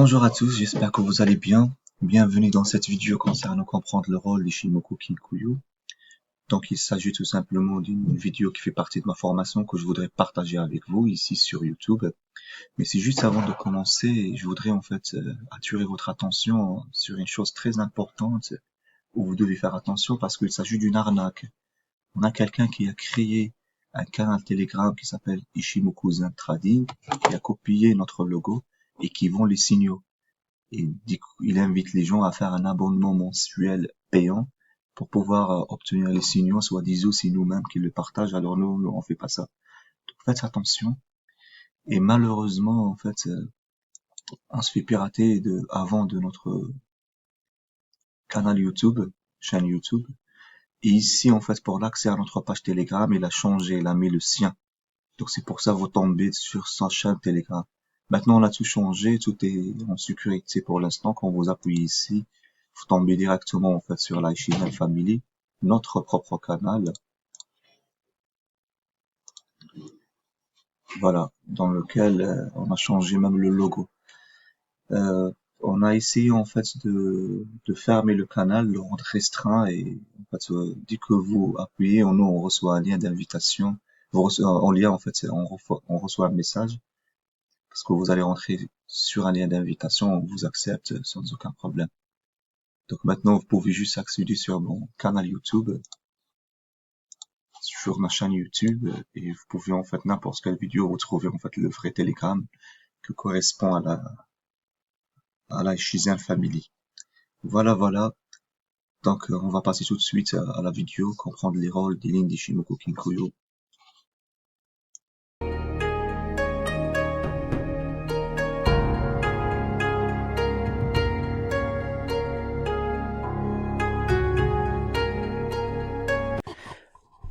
Bonjour à tous, j'espère que vous allez bien. Bienvenue dans cette vidéo concernant comprendre le rôle d'Ishimoku Kinkuyu. Donc il s'agit tout simplement d'une vidéo qui fait partie de ma formation que je voudrais partager avec vous ici sur YouTube. Mais c'est juste avant de commencer, je voudrais en fait attirer votre attention sur une chose très importante où vous devez faire attention parce qu'il s'agit d'une arnaque. On a quelqu'un qui a créé un canal Telegram qui s'appelle Ishimoku Zen Trading, qui a copié notre logo et qui vend les signaux. Et il invite les gens à faire un abonnement mensuel payant pour pouvoir obtenir les signaux, soi-disant c'est nous-mêmes qui le partagent, alors nous on fait pas ça. Donc faites attention. Et malheureusement, en fait, on se fait pirater avant de notre canal YouTube, chaîne YouTube. Et ici, en fait, pour l'accès à notre page Telegram, il a changé, il a mis le sien. Donc c'est pour ça que vous tombez sur sa chaîne Telegram. Maintenant, on a tout changé, tout est en sécurité pour l'instant. Quand vous appuyez ici, vous tombez directement en fait sur la Ishimel Family, notre propre canal. Voilà, dans lequel on a changé même le logo. On a essayé en fait de fermer le canal, le rendre restreint et en fait, dès que vous appuyez, nous on reçoit un lien d'invitation. En lien en fait, on reçoit un message. Parce que vous allez rentrer sur un lien d'invitation, on vous accepte sans aucun problème. Donc maintenant, vous pouvez juste accéder sur mon canal YouTube, sur ma chaîne YouTube, et vous pouvez en fait n'importe quelle vidéo retrouver en fait le vrai Telegram qui correspond à la Shizen Family. Voilà. Donc on va passer tout de suite à la vidéo, comprendre les rôles des lignes d'Ishimoku Kinkuyu.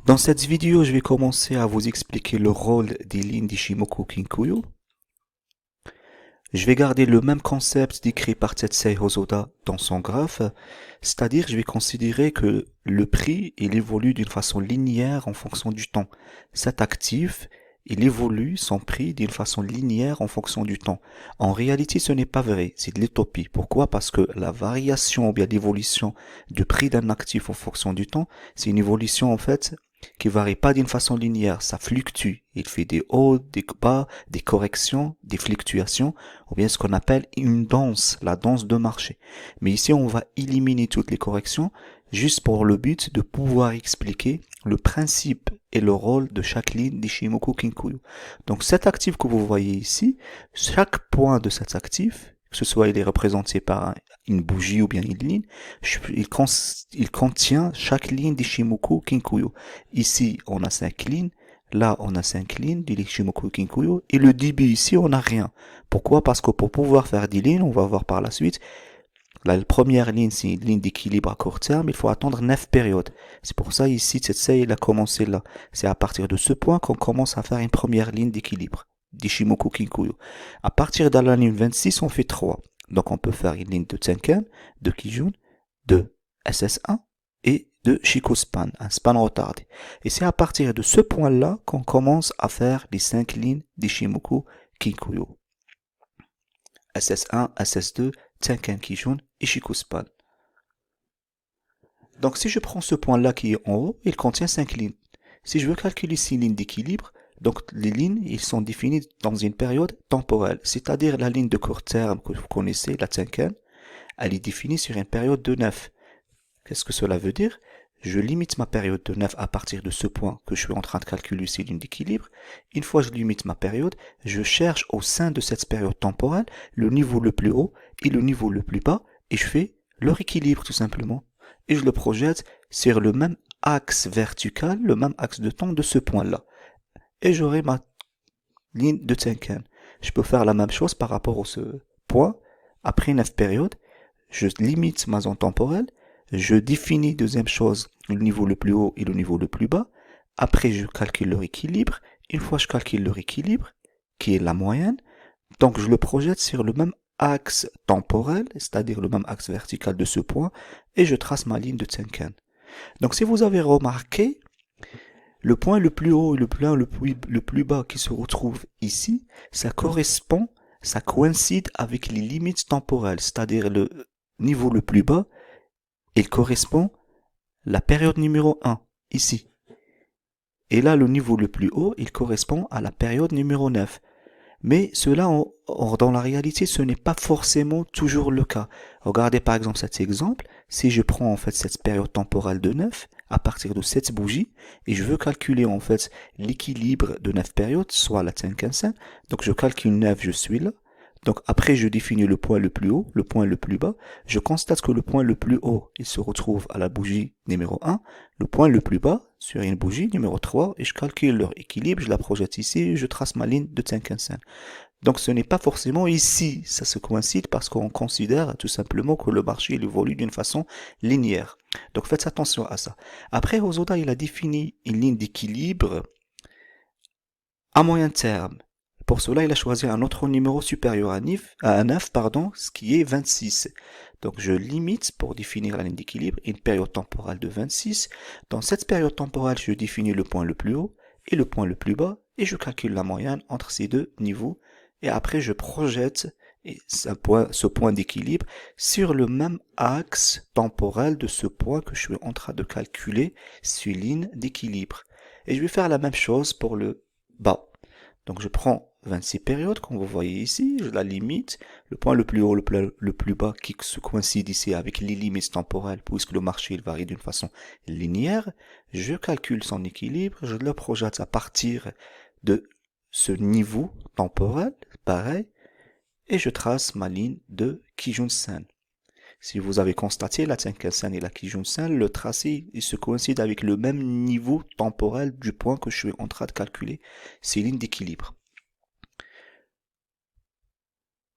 Dans cette vidéo, je vais commencer à vous expliquer le rôle des lignes d'Ishimoku Kinkuyu. Je vais garder le même concept décrit par Tetsei Hosoda dans son graphe, c'est-à-dire je vais considérer que le prix, il évolue d'une façon linéaire en fonction du temps. Cet actif, il évolue son prix d'une façon linéaire en fonction du temps. En réalité, ce n'est pas vrai, c'est de l'utopie. Pourquoi? Parce que la variation ou bien l'évolution du prix d'un actif en fonction du temps, c'est une évolution en fait qui varie pas d'une façon linéaire, ça fluctue. Il fait des hauts, des bas, des corrections, des fluctuations, ou bien ce qu'on appelle une danse, la danse de marché. Mais ici, on va éliminer toutes les corrections, juste pour le but de pouvoir expliquer le principe et le rôle de chaque ligne d'Ishimoku Kinkuyu. Donc cet actif que vous voyez ici, chaque point de cet actif, que ce soit il est représenté par une bougie ou bien une ligne, il contient chaque ligne d'Ishimoku Kinkuyu. Ici, on a 5 lignes, là, on a 5 lignes d'Ishimoku Kinkuyu, et le début ici, on n'a rien. Pourquoi? Parce que pour pouvoir faire des lignes, on va voir par la suite, la première ligne, c'est une ligne d'équilibre à court terme, il faut attendre 9 périodes. C'est pour ça ici, Tetsei, il a commencé là. C'est à partir de ce point qu'on commence à faire une première ligne d'équilibre d'Ishimoku Kinkuyu. À partir de la ligne 26, on fait 3. Donc on peut faire une ligne de Tenken, de Kijun, de SS1 et de Shikospan, un span retardé. Et c'est à partir de ce point-là qu'on commence à faire les 5 lignes d'Ishimoku Kinkuyu. SS1, SS2, Tenken Kijun et Shikospan. Donc si je prends ce point-là qui est en haut, il contient 5 lignes. Si je veux calculer ces lignes d'équilibre, donc les lignes, ils sont définis dans une période temporelle, c'est-à-dire la ligne de court terme que vous connaissez, la Tenken, elle est définie sur une période de 9. Qu'est-ce que cela veut dire? Je limite ma période de 9 à partir de ce point que je suis en train de calculer ces lignes d'équilibre. Une fois que je limite ma période, je cherche au sein de cette période temporelle le niveau le plus haut et le niveau le plus bas et je fais leur équilibre tout simplement. Et je le projette sur le même axe vertical, le même axe de temps de ce point-là. Et j'aurai ma ligne de Tenken. Je peux faire la même chose par rapport à ce point. Après 9 périodes, je limite ma zone temporelle. Je définis, deuxième chose, le niveau le plus haut et le niveau le plus bas. Après, je calcule leur équilibre. Une fois que je calcule leur équilibre, qui est la moyenne, donc je le projette sur le même axe temporel, c'est-à-dire le même axe vertical de ce point, et je trace ma ligne de Tenken. Donc si vous avez remarqué, le point le plus haut et le point le plus bas qui se retrouve ici, ça correspond ça coïncide avec les limites temporelles, c'est-à-dire le niveau le plus bas, il correspond à la période numéro 1, ici. Et là, le niveau le plus haut, il correspond à la période numéro 9. Mais cela, dans la réalité, ce n'est pas forcément toujours le cas. Regardez par exemple cet exemple. Si je prends en fait cette période temporelle de 9, à partir de cette bougie, et je veux calculer en fait l'équilibre de 9 périodes, soit la Tenkan-sen, donc je calcule 9, je suis là. Donc après, je définis le point le plus haut, le point le plus bas. Je constate que le point le plus haut, il se retrouve à la bougie numéro 1, le point le plus bas sur une bougie numéro 3, et je calcule leur équilibre, je la projette ici, et je trace ma ligne de Tenkan-sen. Donc ce n'est pas forcément ici, ça se coïncide parce qu'on considère tout simplement que le marché il évolue d'une façon linéaire. Donc faites attention à ça. Après, Hosoda, il a défini une ligne d'équilibre à moyen terme. Pour cela, il a choisi un autre numéro supérieur à 9, ce qui est 26. Donc je limite pour définir la ligne d'équilibre une période temporelle de 26. Dans cette période temporelle, je définis le point le plus haut et le point le plus bas et je calcule la moyenne entre ces deux niveaux. Et après, je projette ce point d'équilibre sur le même axe temporel de ce point que je suis en train de calculer sur ligne d'équilibre. Et je vais faire la même chose pour le bas. Donc je prends 26 périodes, comme vous voyez ici, je la limite, le point le plus haut, le plus bas qui se coïncide ici avec les limites temporelles, puisque le marché il varie d'une façon linéaire, je calcule son équilibre, je le projette à partir de ce niveau temporel, pareil, et je trace ma ligne de Kijun-sen. Si vous avez constaté, la Tenkan-sen et la Kijun-sen, le tracé il se coïncide avec le même niveau temporel du point que je suis en train de calculer, ces lignes d'équilibre.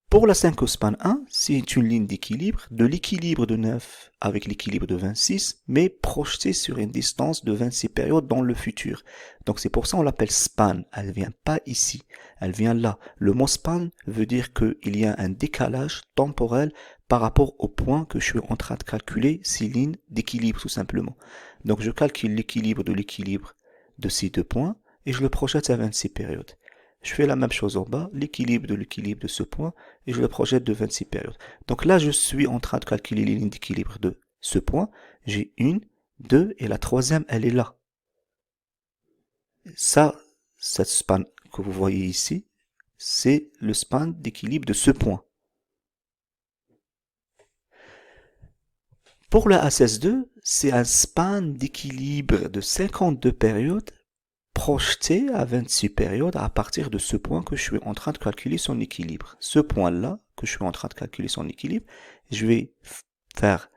Pour la 5 span 1, c'est une ligne d'équilibre, de l'équilibre de 9 avec l'équilibre de 26, mais projetée sur une distance de 26 périodes dans le futur. Donc c'est pour ça qu'on l'appelle span. Elle ne vient pas ici, elle vient là. Le mot span veut dire qu'il y a un décalage temporel par rapport au point que je suis en train de calculer ces lignes d'équilibre tout simplement. Donc je calcule l'équilibre de ces deux points et je le projette à 26 périodes. Je fais la même chose en bas, l'équilibre de ce point, et je le projette de 26 périodes. Donc là, je suis en train de calculer les lignes d'équilibre de ce point. J'ai une, deux, et la troisième, elle est là. Ça, cette span que vous voyez ici, c'est le span d'équilibre de ce point. Pour le SS2, c'est un span d'équilibre de 52 périodes projeté à 26 périodes à partir de ce point que je suis en train de calculer son équilibre. Ce point-là, que je suis en train de calculer son équilibre, je vais faire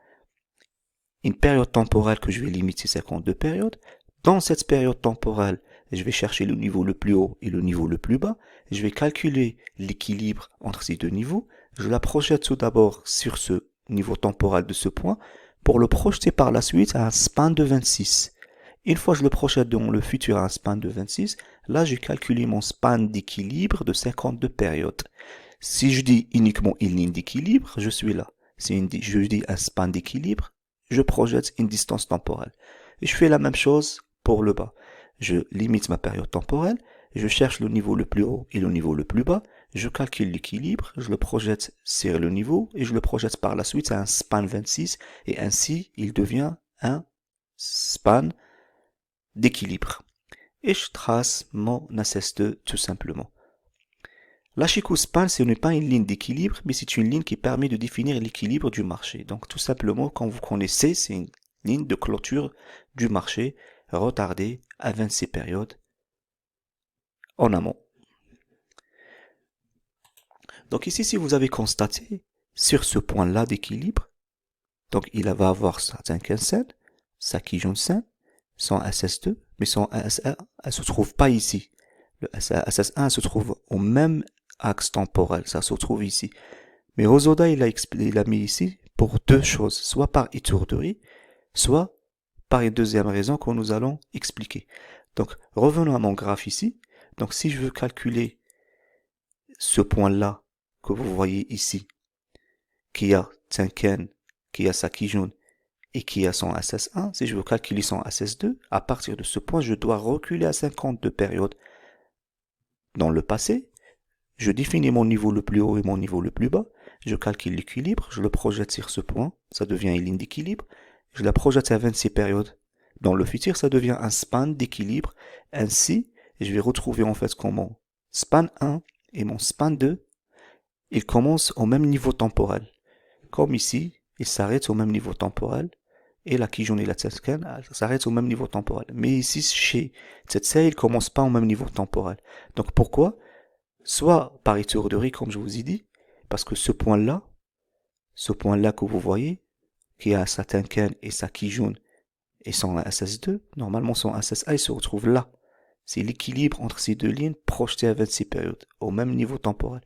une période temporelle que je vais limiter 52 périodes. Dans cette période temporelle, je vais chercher le niveau le plus haut et le niveau le plus bas. Je vais calculer l'équilibre entre ces deux niveaux. Je la projette tout d'abord sur ce niveau temporel de ce point pour le projeter par la suite à un span de 26. Une fois que je le projette dans le futur à un span de 26, là j'ai calculé mon span d'équilibre de 52 périodes. Si je dis uniquement une ligne d'équilibre, je suis là. Si je dis un span d'équilibre, je projette une distance temporelle. Et je fais la même chose pour le bas. Je limite ma période temporelle, je cherche le niveau le plus haut et le niveau le plus bas, je calcule l'équilibre, je le projette sur le niveau et je le projette par la suite à un span 26 et ainsi il devient un span d'équilibre. Et je trace mon SS2 tout simplement. La Chikou-span, ce n'est pas une ligne d'équilibre, mais c'est une ligne qui permet de définir l'équilibre du marché. Donc tout simplement, quand vous connaissez, c'est une ligne de clôture du marché retardée à 26 périodes en amont. Donc ici, si vous avez constaté, sur ce point-là d'équilibre, donc il va avoir sa Tenkan-sen, sa Kijun-sen, son SS2, mais son SS1 ne se trouve pas ici. Le SS1 se trouve au même axe temporel, ça se trouve ici. Mais Hosoda, il a mis ici pour deux choses, soit par étourderie, soit par une deuxième raison que nous allons expliquer. Donc, revenons à mon graphe ici. Donc, si je veux calculer ce point-là que vous voyez ici, qui a Tenkan, qui a sa Kijun, et qui a son SS1, si je veux calculer son SS2, à partir de ce point, je dois reculer à 52 périodes dans le passé. je définis mon niveau le plus haut et mon niveau le plus bas, je calcule l'équilibre, je le projette sur ce point, ça devient une ligne d'équilibre, je la projette à 26 périodes. Dans le futur, ça devient un span d'équilibre. Ainsi, je vais retrouver en fait que mon span 1 et mon span 2, ils commencent au même niveau temporel. Comme ici, ils s'arrêtent au même niveau temporel, et la Kijun et la Tsetsken s'arrêtent au même niveau temporel. Mais ici, chez Tsetsei, ils ne commencent pas au même niveau temporel. Donc pourquoi? Soit par étourderie, comme je vous ai dit, parce que ce point-là que vous voyez, qui a sa Tenken et sa Kijun et son SS2, normalement son SSA il se retrouve là. C'est l'équilibre entre ces deux lignes projetées à 26 périodes, au même niveau temporel.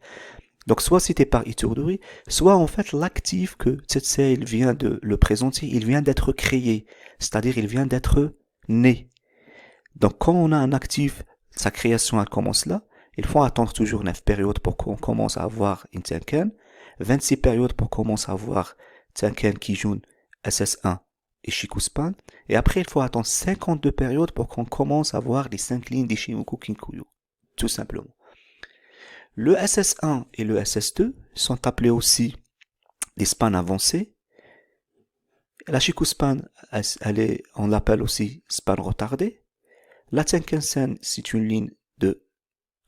Donc soit c'était par étourderie, soit en fait l'actif que Tsetsei vient de le présenter, il vient d'être créé, c'est-à-dire il vient d'être né. Donc quand on a un actif, sa création elle commence là, il faut attendre toujours 9 périodes pour qu'on commence à avoir une Tenken, 26 périodes pour commencer à avoir Tenken, Kijun, SS1 et Shikuspan, et après il faut attendre 52 périodes pour qu'on commence à voir les 5 lignes d'Ishimoku Kinkuyu, tout simplement. Le SS1 et le SS2 sont appelés aussi des spans avancés. La Shikuspan, on l'appelle aussi span retardé. La Tenken-sen, c'est une ligne de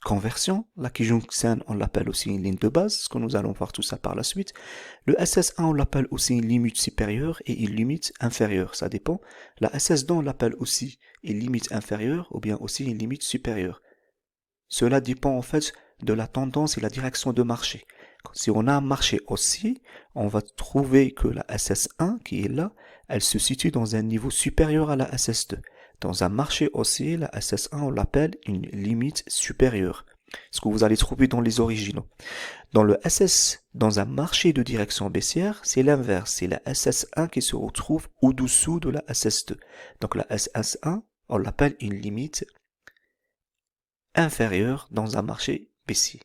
conversion. La Kijun-sen, on l'appelle aussi une ligne de base, ce que nous allons voir tout ça par la suite. Le SS1, on l'appelle aussi une limite supérieure et une limite inférieure, ça dépend. La SS2, on l'appelle aussi une limite inférieure ou bien aussi une limite supérieure. Cela dépend en fait de la tendance et la direction de marché. Si on a un marché haussier, on va trouver que la SS1 qui est là, elle se situe dans un niveau supérieur à la SS2. Dans un marché haussier, la SS1, on l'appelle une limite supérieure. Ce que vous allez trouver dans les originaux. Dans le SS, dans un marché de direction baissière, c'est l'inverse. C'est la SS1 qui se retrouve au-dessous de la SS2. Donc la SS1, on l'appelle une limite inférieure dans un marché baissier.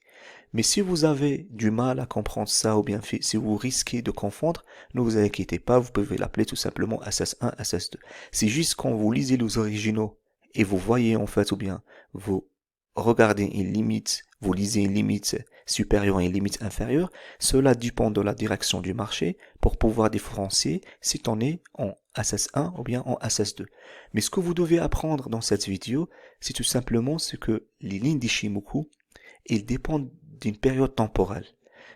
Mais si vous avez du mal à comprendre ça ou bien si vous risquez de confondre, ne vous inquiétez pas, vous pouvez l'appeler tout simplement SS1, SS2. C'est juste quand vous lisez les originaux et vous voyez en fait ou bien vous regardez une limite, vous lisez une limite supérieure et une limite inférieure, cela dépend de la direction du marché pour pouvoir différencier si on est en SS1 ou bien en SS2. Mais ce que vous devez apprendre dans cette vidéo, c'est tout simplement ce que les lignes d'Ishimoku, ils dépendent d'une période temporelle.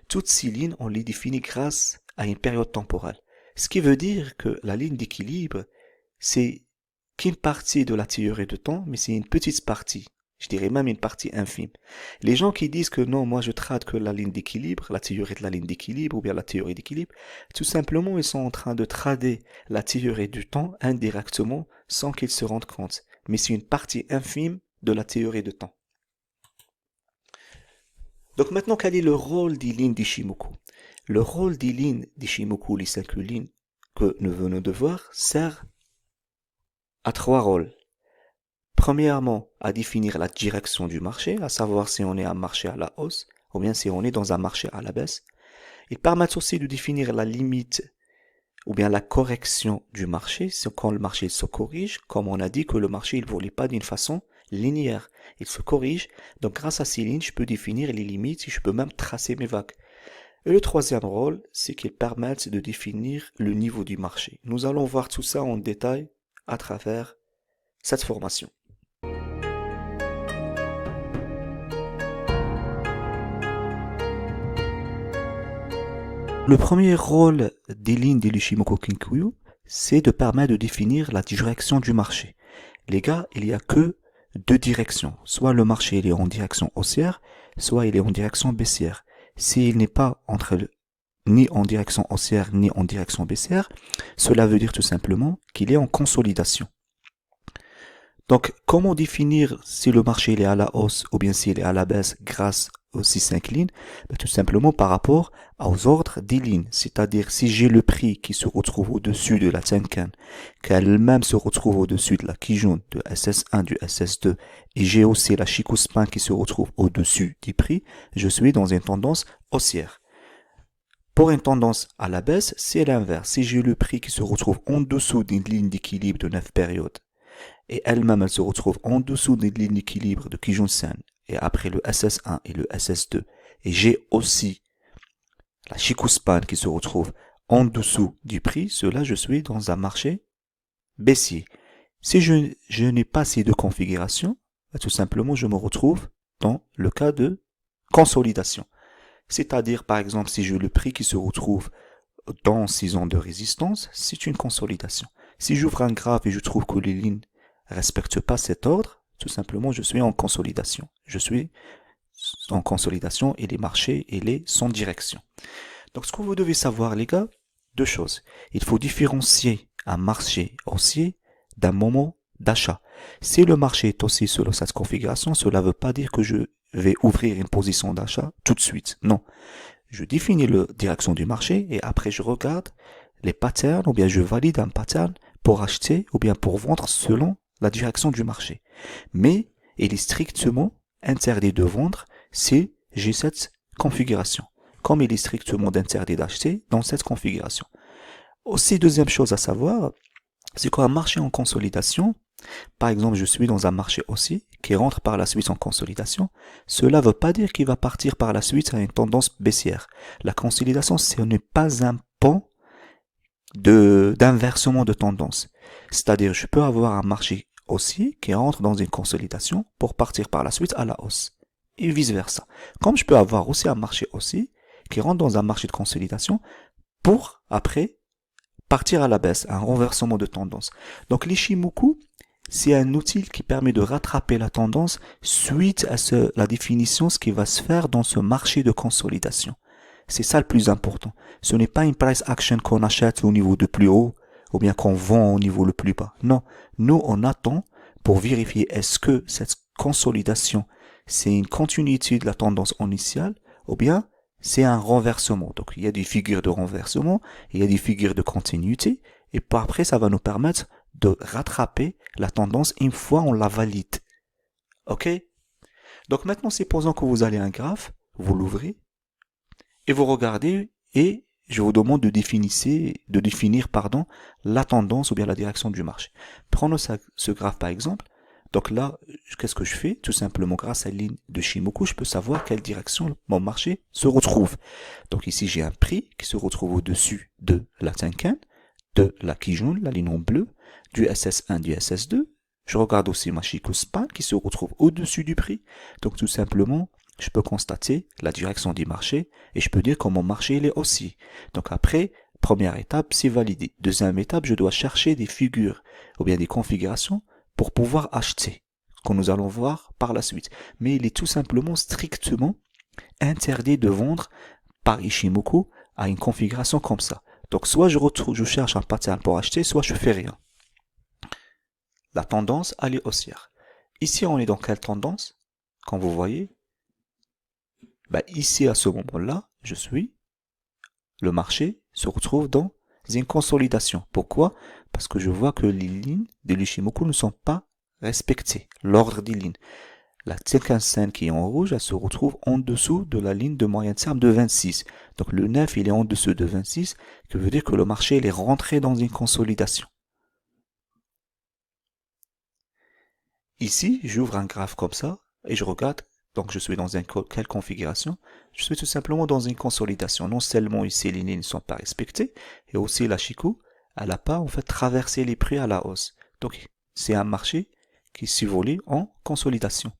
Toutes ces lignes, on les définit grâce à une période temporelle. Ce qui veut dire que la ligne d'équilibre, c'est qu'une partie de la théorie de temps, mais c'est une petite partie. Je dirais même une partie infime. Les gens qui disent que non, moi je trade que la ligne d'équilibre, la théorie de la ligne d'équilibre ou bien la théorie d'équilibre, tout simplement ils sont en train de trader la théorie du temps indirectement sans qu'ils se rendent compte. Mais c'est une partie infime de la théorie de temps. Donc maintenant, quel est le rôle des lignes d'Ishimoku? Le rôle des lignes d'Ishimoku, les 5 lignes que nous venons de voir, sert à 3 rôles. Premièrement, à définir la direction du marché, à savoir si on est un marché à la hausse ou bien si on est dans un marché à la baisse. Ils permettent aussi de définir la limite ou bien la correction du marché, c'est quand le marché se corrige, comme on a dit que le marché il ne évolue pas d'une façon linéaire, il se corrige, donc grâce à ces lignes, je peux définir les limites et je peux même tracer mes vagues. Et le troisième rôle, c'est qu'ils permettent de définir le niveau du marché. Nous allons voir tout ça en détail à travers cette formation. Le premier rôle des lignes de l'Ishimoku Kinkuyu, c'est de permettre de définir la direction du marché. Les gars, il n'y a que 2 directions. Soit le marché il est en direction haussière, soit il est en direction baissière. S'il n'est pas ni en direction haussière ni en direction baissière, cela veut dire tout simplement qu'il est en consolidation. Donc, comment définir si le marché il est à la hausse ou bien s'il est à la baisse grâce aux 5 lignes? Tout simplement par rapport aux ordres des lignes. C'est-à-dire, si j'ai le prix qui se retrouve au-dessus de la Tenkan, qu'elle-même se retrouve au-dessus de la Kijun, de SS1, du SS2, et j'ai aussi la Shikuspan qui se retrouve au-dessus du prix, je suis dans une tendance haussière. Pour une tendance à la baisse, c'est l'inverse. Si j'ai le prix qui se retrouve en dessous d'une ligne d'équilibre de 9 périodes, et elle-même, elle se retrouve en dessous des lignes d'équilibre de Kijun-sen et après le SS1 et le SS2, et j'ai aussi la Chikou-Span qui se retrouve en dessous du prix, cela je suis dans un marché baissier. Si je n'ai pas ces deux configurations, tout simplement je me retrouve dans le cas de consolidation. C'est-à-dire par exemple si j'ai le prix qui se retrouve dans 6 zones de résistance, c'est une consolidation. Si j'ouvre un graphe et je trouve que les lignes ne respectent pas cet ordre, tout simplement je suis en consolidation. Je suis en consolidation et les marchés sans direction. Donc ce que vous devez savoir les gars, deux choses. Il faut différencier un marché haussier d'un moment d'achat. Si le marché est haussier selon cette configuration, cela ne veut pas dire que je vais ouvrir une position d'achat tout de suite. Non. Je définis la direction du marché et après je regarde les patterns ou bien je valide un pattern pour acheter ou bien pour vendre selon la direction du marché. Mais il est strictement interdit de vendre si j'ai cette configuration, comme il est strictement interdit d'acheter dans cette configuration. Aussi, deuxième chose à savoir, c'est qu'un marché en consolidation, par exemple, je suis dans un marché haussier qui rentre par la suite en consolidation. Cela ne veut pas dire qu'il va partir par la suite à une tendance baissière. La consolidation, ce n'est pas un pan d'inversement de tendance. C'est-à-dire, je peux avoir un marché haussier qui rentre dans une consolidation pour partir par la suite à la hausse. Et vice versa. Comme je peux avoir aussi un marché haussier qui rentre dans un marché de consolidation pour après partir à la baisse, un renversement de tendance. Donc l'Ichimoku, c'est un outil qui permet de rattraper la tendance suite à la définition, ce qui va se faire dans ce marché de consolidation. C'est ça le plus important. Ce n'est pas une price action qu'on achète au niveau de plus haut ou bien qu'on vend au niveau le plus bas. Non, nous on attend pour vérifier est-ce que cette consolidation c'est une continuité de la tendance initiale ou bien c'est un renversement. Donc il y a des figures de renversement, il y a des figures de continuité et après ça va nous permettre de rattraper la tendance une fois on la valide. Ok? Donc maintenant supposons que vous allez un graphe, vous l'ouvrez et vous regardez et je vous demande de définir la tendance ou bien la direction du marché. Prenons ce graphe par exemple. Donc là, qu'est-ce que je fais? Tout simplement, grâce à la ligne de Shimoku, je peux savoir quelle direction mon marché se retrouve. Donc ici, j'ai un prix qui se retrouve au-dessus de la Tenkan, de la Kijun, la ligne en bleu, du SS1, du SS2. Je regarde aussi ma Chikou-Span qui se retrouve au-dessus du prix. Donc tout simplement, je peux constater la direction du marché et je peux dire que mon marché il est haussier. Donc après, première étape, c'est validé. Deuxième étape, je dois chercher des figures ou bien des configurations pour pouvoir acheter, que nous allons voir par la suite. Mais il est tout simplement strictement interdit de vendre par Ichimoku à une configuration comme ça. Donc soit je cherche un pattern pour acheter, soit je fais rien. La tendance, elle est haussière. Ici, on est dans quelle tendance? Quand vous voyez, ici, à ce moment-là, le marché se retrouve dans une consolidation. Pourquoi? Parce que je vois que les lignes de l'Ichimoku ne sont pas respectées. L'ordre des lignes. La Tenkan-sen qui est en rouge, elle se retrouve en dessous de la ligne de moyen terme de 26. Donc le 9, il est en dessous de 26, ce qui veut dire que le marché il est rentré dans une consolidation. Ici, j'ouvre un graphe comme ça et je regarde. Donc je suis dans quelle configuration? Je suis tout simplement dans une consolidation. Non seulement ici les lignes ne sont pas respectées, et aussi la Chikou, elle n'a pas en fait traversé les prix à la hausse. Donc c'est un marché qui s'évolue en consolidation.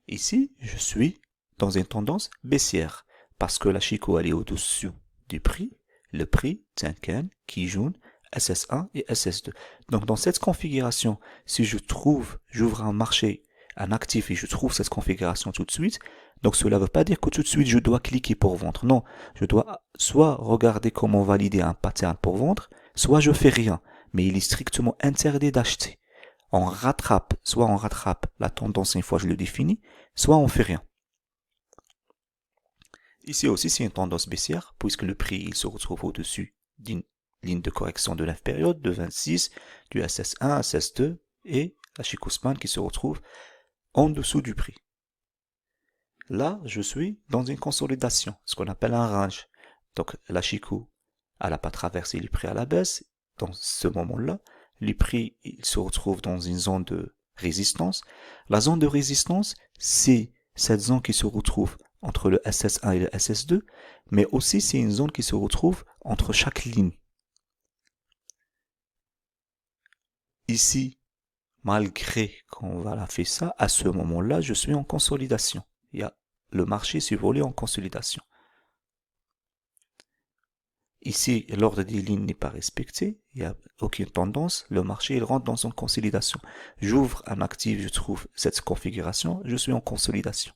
Ici, je suis dans une tendance baissière parce que la Chikou elle est au-dessus du prix, le prix Tenkan, Kijun, SS1 et SS2. Donc dans cette configuration, si j'ouvre un marché, un actif et je trouve cette configuration tout de suite, donc cela ne veut pas dire que tout de suite je dois cliquer pour vendre. Non, je dois soit regarder comment valider un pattern pour vendre, soit je fais rien. Mais il est strictement interdit d'acheter. Soit on rattrape la tendance une fois que je le définis, soit on fait rien. Ici aussi c'est une tendance baissière, puisque le prix il se retrouve au-dessus d'une ligne de correction de la période de 26, du SS1, SS2 et la Chikou-Span qui se retrouve en dessous du prix. Là, je suis dans une consolidation, ce qu'on appelle un range. Donc la Chikou, elle n'a pas traversé les prix à la baisse. Dans ce moment-là, les prix ils se retrouvent dans une zone de résistance. La zone de résistance, c'est cette zone qui se retrouve entre le SS1 et le SS2, mais aussi c'est une zone qui se retrouve entre chaque ligne. Ici, malgré qu'on va la faire ça, à ce moment-là, je suis en consolidation. Le marché s'est volé en consolidation. Ici, l'ordre des lignes n'est pas respecté, il n'y a aucune tendance, le marché il rentre dans une consolidation. J'ouvre un actif, je trouve cette configuration, je suis en consolidation.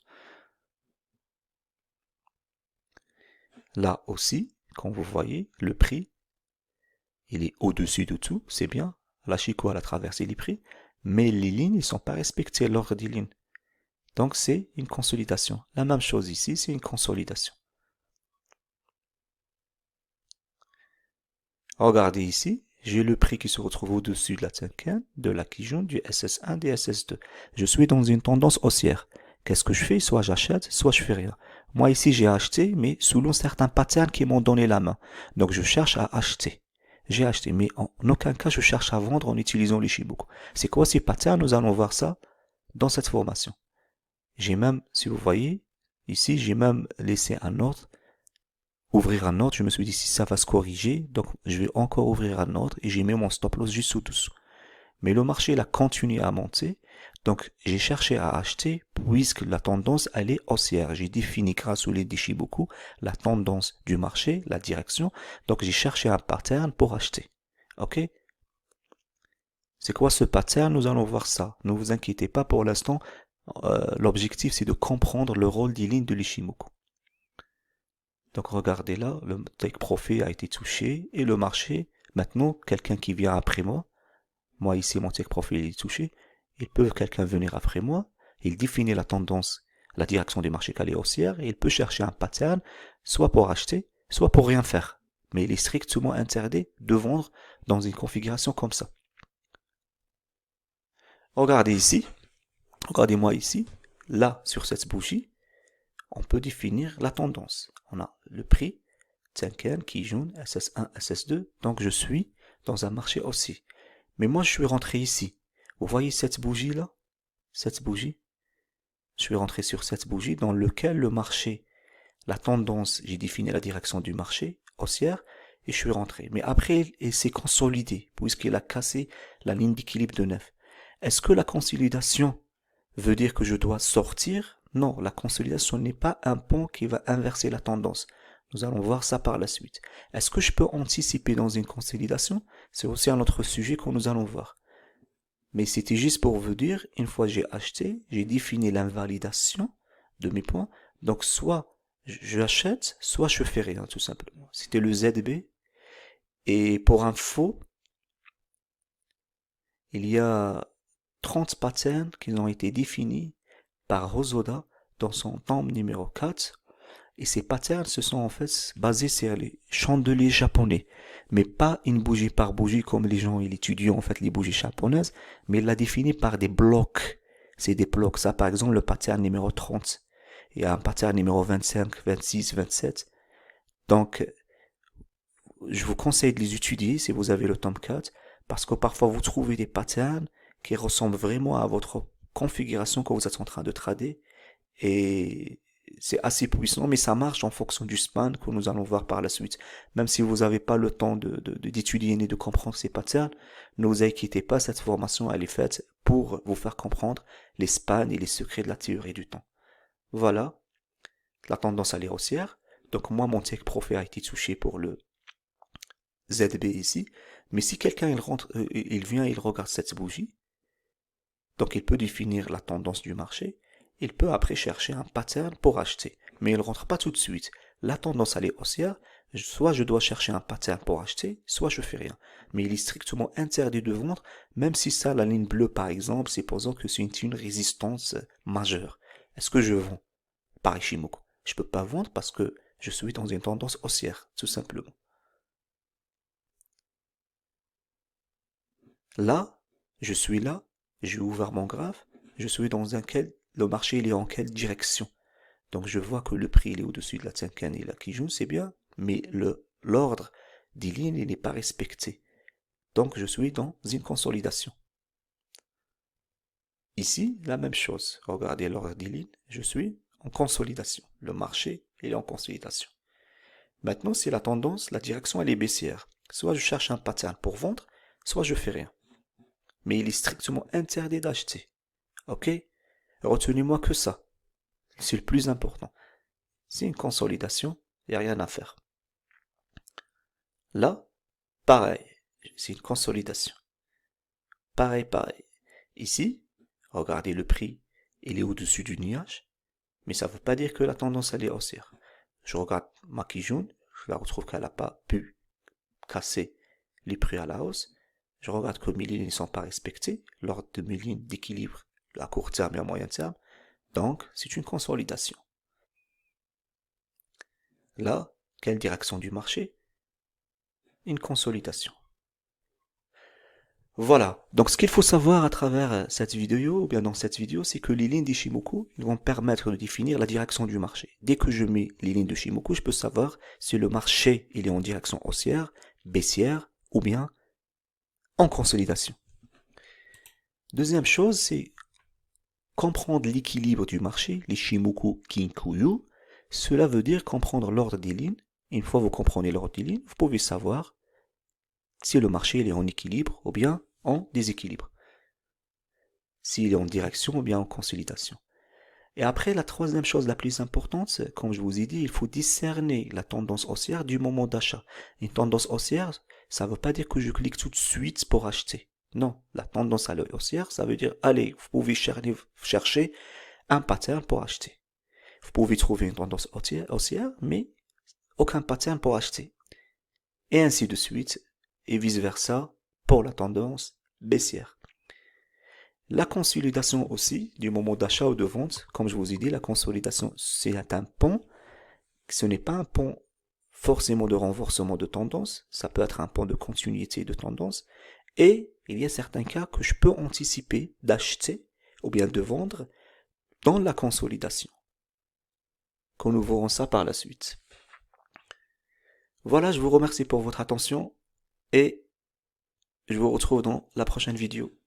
Là aussi, comme vous voyez, le prix, il est au-dessus de tout, c'est bien. La Chico, elle a traversé les prix, mais les lignes ne sont pas respectées, l'ordre des lignes. Donc c'est une consolidation. La même chose ici, c'est une consolidation. Regardez ici, j'ai le prix qui se retrouve au-dessus de la Tenkan, de la Kijun, du SS1, des SS2. Je suis dans une tendance haussière. Qu'est-ce que je fais? Soit j'achète, soit je fais rien. Moi ici j'ai acheté, mais selon certains patterns qui m'ont donné la main. Donc je cherche à acheter. J'ai acheté, mais en aucun cas je cherche à vendre en utilisant l'Ichimoku. C'est quoi ces patterns? Nous allons voir ça dans cette formation. J'ai même, si vous voyez, ici j'ai même laissé un ordre, ouvrir un ordre, je me suis dit si ça va se corriger, donc je vais encore ouvrir un ordre et j'ai mis mon stop loss juste au-dessous. Mais le marché il a continué à monter, donc j'ai cherché à acheter puisque la tendance elle est haussière. J'ai défini grâce au Nishiboku la tendance du marché, la direction, donc j'ai cherché un pattern pour acheter. Ok? C'est quoi ce pattern? Nous allons voir ça. Ne vous inquiétez pas pour l'instant. L'objectif c'est de comprendre le rôle des lignes de l'Ishimoku. Donc regardez là, le take profit a été touché et le marché, maintenant quelqu'un qui vient après moi ici mon take profit est touché, il peut quelqu'un venir après moi, il définit la tendance, la direction du marché qu'elle est haussière et il peut chercher un pattern soit pour acheter, soit pour rien faire. Mais il est strictement interdit de vendre dans une configuration comme ça. Regardez ici, regardez-moi ici, là sur cette bougie, on peut définir la tendance. On a le prix, Tenken, Kijun, SS1, SS2, donc je suis dans un marché haussier. Mais moi je suis rentré ici. Vous voyez cette bougie là? Cette bougie? Je suis rentré sur cette bougie dans lequel le marché, la tendance, j'ai défini la direction du marché haussière et je suis rentré. Mais après il s'est consolidé puisqu'il a cassé la ligne d'équilibre de 9. Est-ce que la consolidation veut dire que je dois sortir? Non, la consolidation n'est pas un pont qui va inverser la tendance. Nous allons voir ça par la suite. Est-ce que je peux anticiper dans une consolidation? C'est aussi un autre sujet que nous allons voir. Mais c'était juste pour vous dire, une fois que j'ai acheté, j'ai défini l'invalidation de mes points. Donc soit j'achète, soit je fais rien tout simplement. C'était le ZB. Et pour info, il y a 30 patterns qui ont été définis par Hosoda dans son tome numéro 4. Et ces patterns se sont en fait basés sur les chandeliers japonais. Mais pas une bougie par bougie comme les gens ils étudient en fait les bougies japonaises, mais il l'a défini par des blocs. C'est des blocs. Ça par exemple le pattern numéro 30. Il y a un pattern numéro 25, 26, 27. Donc je vous conseille de les étudier si vous avez le tome 4 parce que parfois vous trouvez des patterns qui ressemblent vraiment à votre configuration que vous êtes en train de trader et c'est assez puissant, mais ça marche en fonction du span que nous allons voir par la suite. Même si vous n'avez pas le temps d'étudier ni de comprendre ces patterns, ne vous inquiétez pas, cette formation elle est faite pour vous faire comprendre les spans et les secrets de la théorie du temps. Voilà, la tendance à est haussière. Donc moi, mon take profit a été touché pour le ZB ici. Mais si quelqu'un il rentre, il vient, il regarde cette bougie, donc il peut définir la tendance du marché. Il peut après chercher un pattern pour acheter. Mais il ne rentre pas tout de suite. La tendance elle est haussière. Soit je dois chercher un pattern pour acheter, soit je fais rien. Mais il est strictement interdit de vendre, même si ça, la ligne bleue par exemple, supposons que c'est une résistance majeure. Est-ce que je vends par Ishimoku? Je peux pas vendre parce que je suis dans une tendance haussière, tout simplement. Là, je suis là, j'ai ouvert mon graphe, je suis dans le marché il est en quelle direction. Donc je vois que le prix il est au-dessus de la Tenkan et la Kijun, c'est bien, mais l'ordre des lignes il n'est pas respecté. Donc je suis dans une consolidation. Ici, la même chose. Regardez l'ordre des lignes, je suis en consolidation. Le marché, il est en consolidation. Maintenant, si la tendance, la direction, elle est baissière. Soit je cherche un pattern pour vendre, soit je fais rien. Mais il est strictement interdit d'acheter. Ok? Retenez-moi que ça. C'est le plus important. C'est une consolidation, il n'y a rien à faire. Là, pareil. C'est une consolidation. Pareil. Ici, regardez le prix, il est au-dessus du nuage, mais ça ne veut pas dire que la tendance elle est haussière. Je regarde ma Kijun, je la retrouve qu'elle n'a pas pu casser les prix à la hausse. Je regarde que mes lignes ne sont pas respectées, l'ordre de mes lignes d'équilibre à court terme et à moyen terme. Donc, c'est une consolidation. Là, quelle direction du marché? Une consolidation. Voilà, donc ce qu'il faut savoir à travers cette vidéo, ou bien dans cette vidéo, c'est que les lignes d'Ishimoku vont permettre de définir la direction du marché. Dès que je mets les lignes d'Ishimoku, je peux savoir si le marché il est en direction haussière, baissière, ou bien en consolidation. Deuxième chose, c'est comprendre l'équilibre du marché, l'Ishimoku Kinkuyu. Cela veut dire comprendre l'ordre des lignes. Une fois que vous comprenez l'ordre des lignes, vous pouvez savoir si le marché il est en équilibre ou bien en déséquilibre. S'il est en direction ou bien en consolidation. Et après, la troisième chose la plus importante, comme je vous ai dit, il faut discerner la tendance haussière du moment d'achat. Une tendance haussière, ça ne veut pas dire que je clique tout de suite pour acheter. Non, la tendance à haussière, ça veut dire, allez, vous pouvez chercher un pattern pour acheter. Vous pouvez trouver une tendance haussière, mais aucun pattern pour acheter. Et ainsi de suite, et vice-versa pour la tendance baissière. La consolidation aussi, du moment d'achat ou de vente, comme je vous ai dit, la consolidation, c'est un pont. Ce n'est pas un pont forcément de renforcement de tendance, ça peut être un pont de continuité de tendance. Et il y a certains cas que je peux anticiper d'acheter ou bien de vendre dans la consolidation. Quand nous verrons ça par la suite. Voilà, je vous remercie pour votre attention et je vous retrouve dans la prochaine vidéo.